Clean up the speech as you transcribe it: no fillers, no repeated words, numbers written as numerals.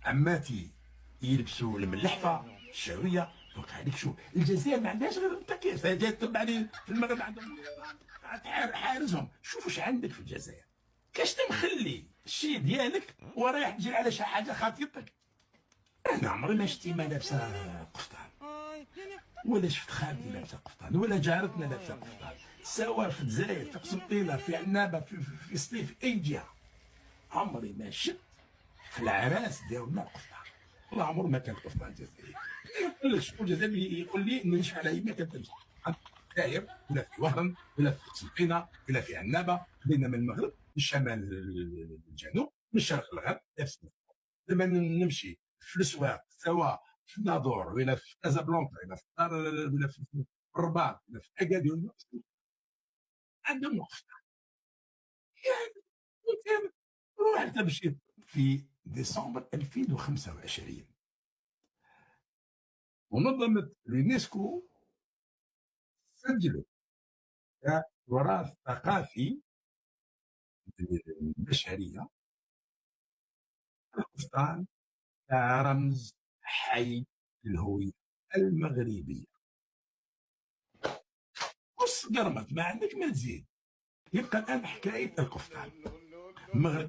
عماتي يلبسوا الملحفه الشعريه. دونك هذيك شوف الجزائر ما عندهاش غير التكييف، جات تبع لي في المغرب عندهم حارسهم. شوف واش عندك في الجزائر، كاش تمخلي الشيء ديالك ورايح تجري على شي حاجه خاطيتك. انا عمري ما شفتي ما لابسه قفطان، ولا شفت خالتي لابسه قفطان، ولا جارتنا لابسه قفطان، سواء في الجزائر في قسنطينه في عنابه في سطيف في اي جهه. عمري ما شفت في العراس ديالنا قفطان، والله عمره ما كان قفطان جزائري. يقول لك شكون جزائري يقول لي نشفع على يمك كتلبس الجزائر ولا في وهران ولا في قسنطينه ولا في عنابه، بينما المغرب من الشمال للجنوب من الشرق للغرب نفس. لما نمشي في الاسواق سواء في الناظور ولا في كازابلانكا ولا في الدار ولا في الرباط ولا في اكادير عندهم وقف. يعني روح انت مشيت في ديسمبر 2025 منظمه اليونسكو سجلت كتراث ثقافي للبشريه القفطان كرمز حي للهويه المغربيه. قص قرمت ما عندك ما تزيد. يبقى الان حكايه القفطان المغرب